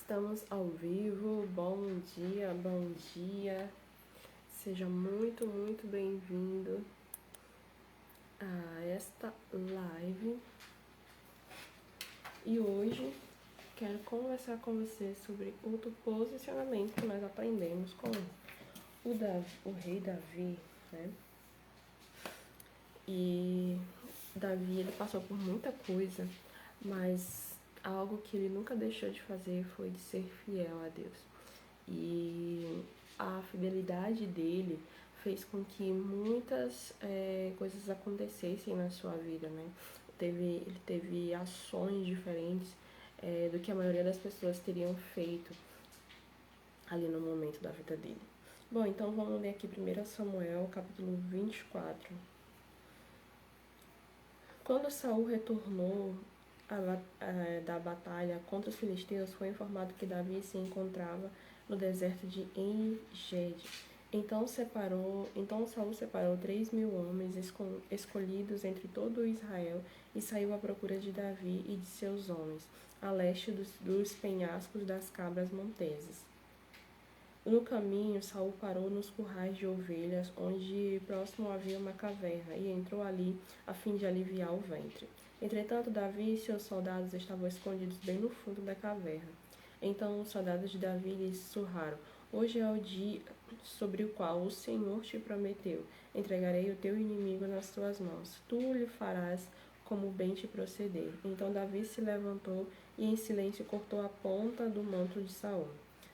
Estamos ao vivo, bom dia, bom dia. Seja muito, muito bem-vindo a esta live. E hoje quero conversar com você sobre outro posicionamento que nós aprendemos com o rei Davi, né? E Davi, ele passou por muita coisa, mas algo que ele nunca deixou de fazer foi de ser fiel a Deus. E a fidelidade dele fez com que muitas coisas acontecessem na sua vida, né? Ele teve ações diferentes do que a maioria das pessoas teriam feito ali no momento da vida dele. Bom, então vamos ler aqui 1 Samuel, capítulo 24. Quando Saul retornou da batalha contra os filisteus, foi informado que Davi se encontrava no deserto de En-Gedi. Então Saul separou 3.000 homens escolhidos entre todo Israel e saiu à procura de Davi e de seus homens, a leste dos penhascos das cabras monteses. No caminho, Saul parou nos currais de ovelhas, onde próximo havia uma caverna, e entrou ali a fim de aliviar o ventre. Entretanto, Davi e seus soldados estavam escondidos bem no fundo da caverna. Então os soldados de Davi lhe sussurraram: Hoje é o dia sobre o qual o Senhor te prometeu: entregarei o teu inimigo nas tuas mãos. Tu lhe farás como bem te proceder. Então Davi se levantou e em silêncio cortou a ponta do manto de Saul.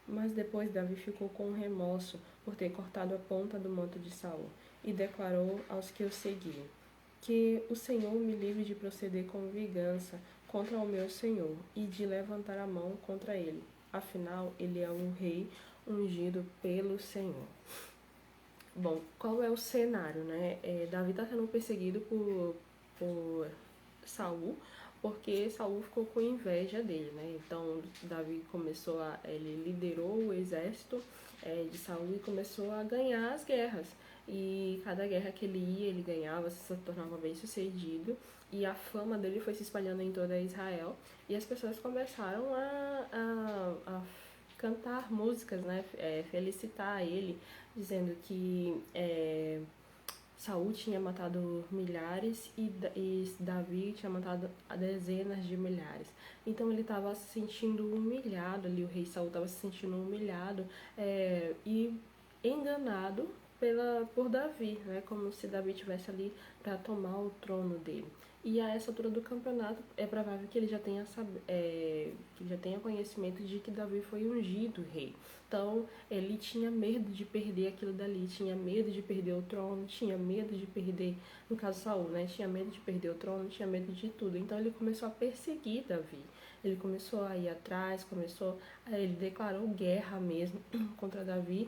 Mas depois Davi ficou com remorso por ter cortado a ponta do manto de Saul e declarou aos que o seguiam: Que o Senhor me livre de proceder com vingança contra o meu Senhor e de levantar a mão contra ele. Afinal, ele é um rei ungido pelo Senhor. Bom, qual é o cenário, né? Davi está sendo perseguido por Saul, porque Saul ficou com inveja dele, né? Então Davi ele liderou o exército de Saul e começou a ganhar as guerras. E cada guerra que ele ia, ele ganhava, se tornava bem sucedido. E a fama dele foi se espalhando em toda Israel. E as pessoas começaram a cantar músicas, né? Felicitar ele, dizendo que Saul tinha matado milhares e Davi tinha matado dezenas de milhares. Então ele estava se sentindo humilhado ali, o rei Saul estava se sentindo humilhado e enganado por Davi, né? Como se Davi estivesse ali para tomar o trono dele. E a essa altura do campeonato é provável que ele já tenha conhecimento de que Davi foi ungido rei. Então ele tinha medo de perder aquilo dali, tinha medo de perder o trono, tinha medo de perder, no caso Saul, né? Tinha medo de perder o trono, tinha medo de tudo. Então ele começou a perseguir Davi. Ele começou a ir atrás, ele declarou guerra mesmo contra Davi,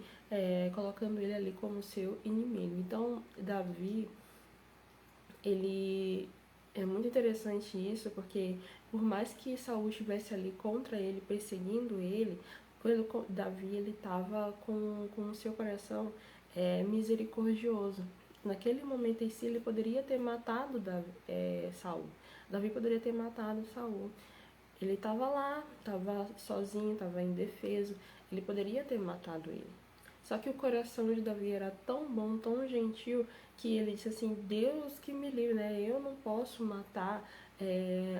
colocando ele ali como seu inimigo. Então Davi, ele é muito interessante isso, porque por mais que Saul estivesse ali contra ele, perseguindo ele, Davi ele estava com o seu coração misericordioso. Naquele momento em si, ele poderia ter matado Saul. Davi poderia ter matado Saul. Ele estava lá, estava sozinho, estava indefeso. Ele poderia ter matado ele. Só que o coração de Davi era tão bom, tão gentil, que ele disse assim: Deus que me livre, né? Eu não posso matar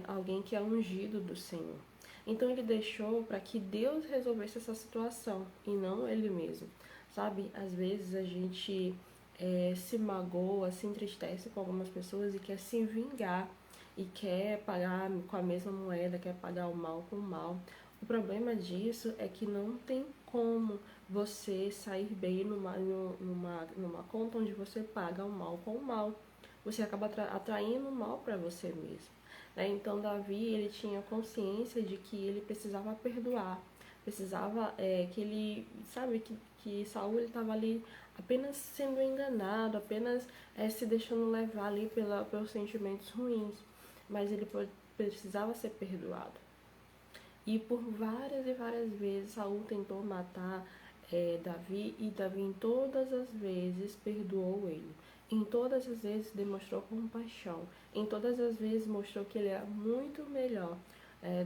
alguém que é ungido do Senhor. Então ele deixou para que Deus resolvesse essa situação e não ele mesmo, sabe? Às vezes a gente se magoa, se entristece com algumas pessoas e quer se vingar e quer pagar com a mesma moeda, quer pagar o mal com o mal. O problema disso é que não tem como você sair bem numa conta onde você paga o mal com o mal. Você acaba atraindo o mal para você mesmo. Né? Então Davi, ele tinha consciência de que ele precisava perdoar. Precisava que ele, sabe, que Saul estava ali apenas sendo enganado, apenas se deixando levar ali pelos sentimentos ruins. Mas ele precisava ser perdoado. E por várias e várias vezes Saul tentou matar Davi, e Davi em todas as vezes perdoou ele. Em todas as vezes demonstrou compaixão. Em todas as vezes mostrou que ele era muito melhor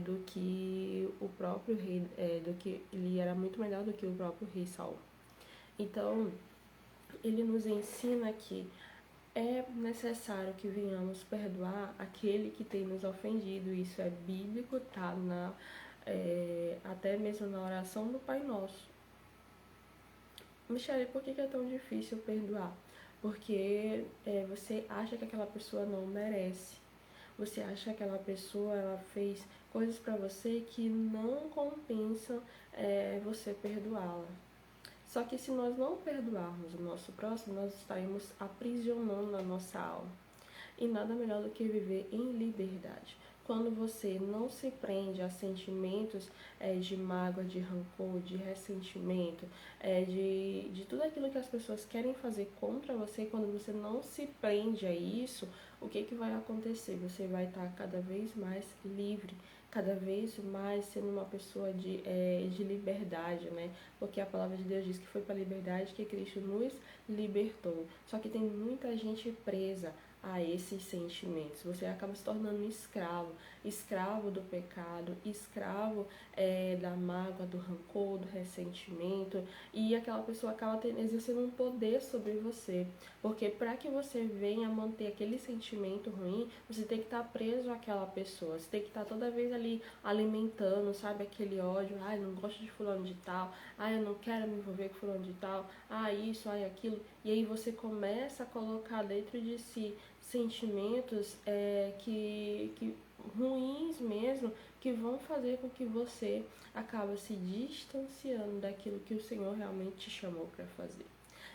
do que o próprio rei, ele era muito melhor do que o próprio rei Saul. Então, ele nos ensina que é necessário que venhamos perdoar aquele que tem nos ofendido. Isso é bíblico, tá? Até mesmo na oração do Pai Nosso. Michele, por que é tão difícil perdoar? Porque você acha que aquela pessoa não merece. Você acha que aquela pessoa ela fez coisas para você que não compensam você perdoá-la. Só que se nós não perdoarmos o nosso próximo, nós estaremos aprisionando a nossa alma. E nada melhor do que viver em liberdade. Quando você não se prende a sentimentos de mágoa, de rancor, de ressentimento, de tudo aquilo que as pessoas querem fazer contra você, quando você não se prende a isso, o que vai acontecer? Você vai estar cada vez mais livre, cada vez mais sendo uma pessoa de liberdade, né? Porque a palavra de Deus diz que foi para a liberdade que Cristo nos libertou. Só que tem muita gente presa a esses sentimentos. Você acaba se tornando escravo do pecado, escravo da mágoa, do rancor, do ressentimento, e aquela pessoa acaba exercendo um poder sobre você, porque para que você venha manter aquele sentimento ruim, você tem que estar preso àquela pessoa, você tem que estar toda vez ali alimentando, sabe, aquele ódio. Ai, não gosto de fulano de tal, ai, eu não quero me envolver com fulano de tal, ai, isso, ai, aquilo, e aí você começa a colocar dentro de si sentimentos que ruins mesmo, que vão fazer com que você acabe se distanciando daquilo que o Senhor realmente te chamou para fazer.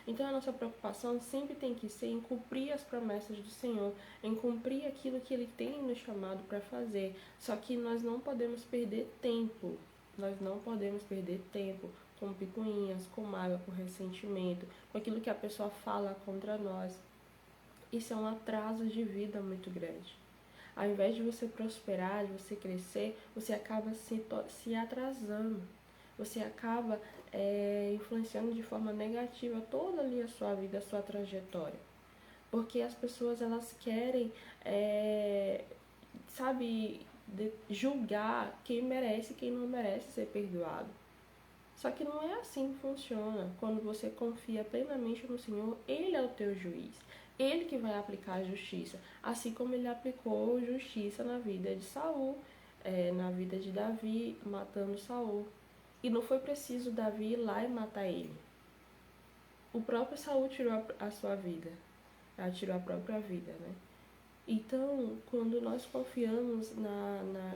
Então a nossa preocupação sempre tem que ser em cumprir as promessas do Senhor, em cumprir aquilo que Ele tem nos chamado para fazer. Só que nós não podemos perder tempo. Nós não podemos perder tempo com picuinhas, com mágoa, com ressentimento, com aquilo que a pessoa fala contra nós. Isso é um atraso de vida muito grande. Ao invés de você prosperar, de você crescer, você acaba se atrasando. Você acaba influenciando de forma negativa toda ali a sua vida, a sua trajetória. Porque as pessoas, elas querem, julgar quem merece e quem não merece ser perdoado. Só que não é assim que funciona. Quando você confia plenamente no Senhor, Ele é o teu juiz. Ele que vai aplicar a justiça. Assim como Ele aplicou justiça na vida de Saul, na vida de Davi, matando Saul. E não foi preciso Davi ir lá e matar ele. O próprio Saul tirou a sua vida. Ela tirou a própria vida, né? Então, quando nós confiamos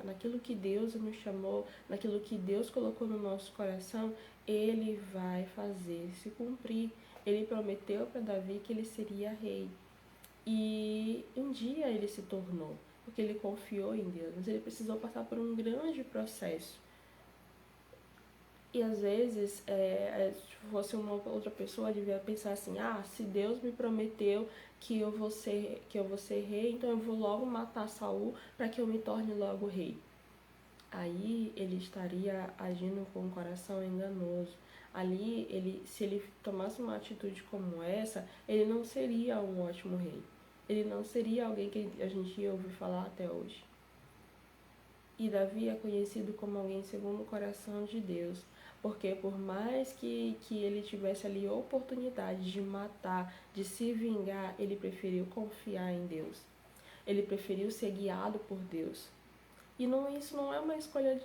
naquilo que Deus nos chamou, naquilo que Deus colocou no nosso coração, Ele vai fazer se cumprir. Ele prometeu para Davi que ele seria rei. E um dia ele se tornou, porque ele confiou em Deus, mas ele precisou passar por um grande processo. E às vezes, se fosse uma outra pessoa, devia pensar assim: se Deus me prometeu que eu vou ser rei, então eu vou logo matar Saul para que eu me torne logo rei. Aí ele estaria agindo com um coração enganoso. Ali, se ele tomasse uma atitude como essa, ele não seria um ótimo rei. Ele não seria alguém que a gente ia ouvir falar até hoje. E Davi é conhecido como alguém segundo o coração de Deus, porque por mais que ele tivesse ali oportunidade de matar, de se vingar, ele preferiu confiar em Deus. Ele preferiu ser guiado por Deus. E isso não é uma escolha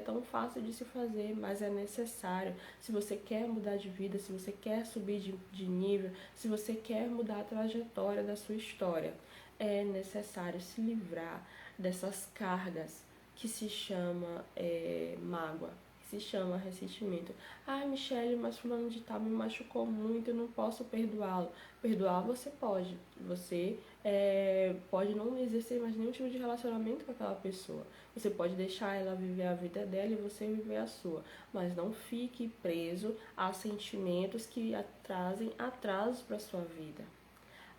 tão fácil de se fazer, mas é necessário. Se você quer mudar de vida, se você quer subir de nível, se você quer mudar a trajetória da sua história, é necessário se livrar dessas cargas que se chama mágoa, que se chama ressentimento. Michele, mas fulano de tal me machucou muito, eu não posso perdoá-lo. Perdoar você pode. Você pode não exercer mais nenhum tipo de relacionamento com aquela pessoa. Você pode deixar ela viver a vida dela e você viver a sua. Mas não fique preso a sentimentos que trazem atrasos para a sua vida.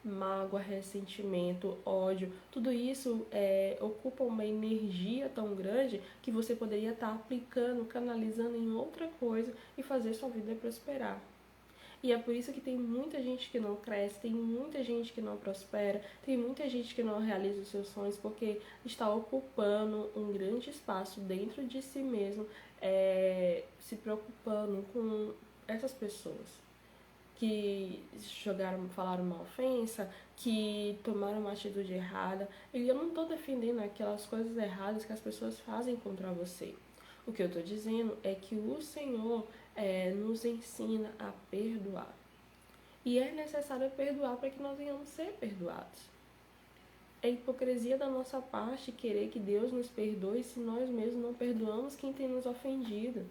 Mágoa, ressentimento, ódio, tudo isso ocupa uma energia tão grande que você poderia estar aplicando, canalizando em outra coisa e fazer sua vida prosperar. E é por isso que tem muita gente que não cresce, tem muita gente que não prospera, tem muita gente que não realiza os seus sonhos porque está ocupando um grande espaço dentro de si mesmo, se preocupando com essas pessoas que falaram uma ofensa, que tomaram uma atitude errada. E eu não estou defendendo aquelas coisas erradas que as pessoas fazem contra você. O que eu estou dizendo é que o Senhor nos ensina a perdoar. E é necessário perdoar para que nós venhamos ser perdoados. É hipocrisia da nossa parte querer que Deus nos perdoe se nós mesmos não perdoamos quem tem nos ofendido.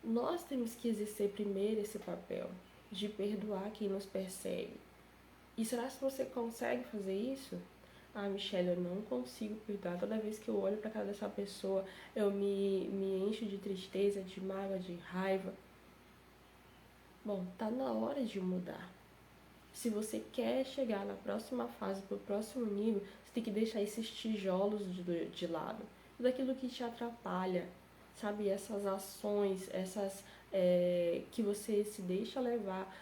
Nós temos que exercer primeiro esse papel de perdoar quem nos persegue. E será que você consegue fazer isso? Ah, Michelle, eu não consigo perdoar. Toda vez que eu olho para cara dessa pessoa, eu me encho de tristeza, de mágoa, de raiva. Bom, tá na hora de mudar. Se você quer chegar na próxima fase, pro próximo nível, você tem que deixar esses tijolos de lado. Tudo aquilo que te atrapalha, sabe? Essas ações, que você se deixa levar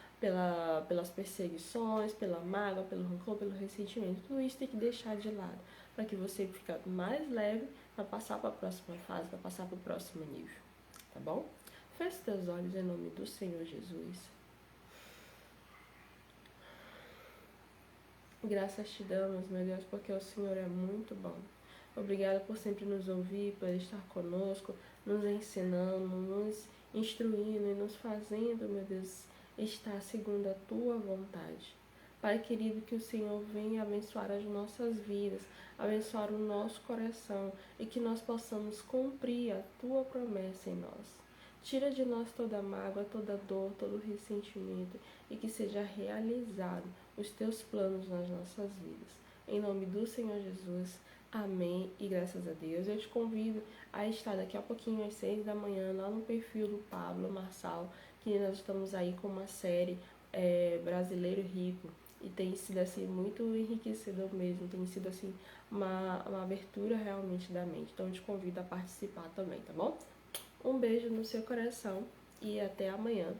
pelas perseguições, pela mágoa, pelo rancor, pelo ressentimento. Tudo isso tem que deixar de lado, para que você fique mais leve para passar para a próxima fase, para passar para o próximo nível, tá bom? Feche seus olhos em nome do Senhor Jesus. Graças te damos, meu Deus, porque o Senhor é muito bom. Obrigada por sempre nos ouvir, por estar conosco, nos ensinando, nos instruindo e nos fazendo, meu Deus, estar segundo a Tua vontade. Pai querido, que o Senhor venha abençoar as nossas vidas, abençoar o nosso coração e que nós possamos cumprir a Tua promessa em nós. Tira de nós toda mágoa, toda dor, todo ressentimento e que seja realizado os Teus planos nas nossas vidas. Em nome do Senhor Jesus, amém e graças a Deus. Eu te convido a estar daqui a pouquinho às 6 da manhã lá no perfil do Pablo Marçal, que nós estamos aí com uma série Brasileiro Rico. E tem sido assim muito enriquecedor mesmo, tem sido assim uma abertura realmente da mente. Então eu te convido a participar também, tá bom? Um beijo no seu coração e até amanhã.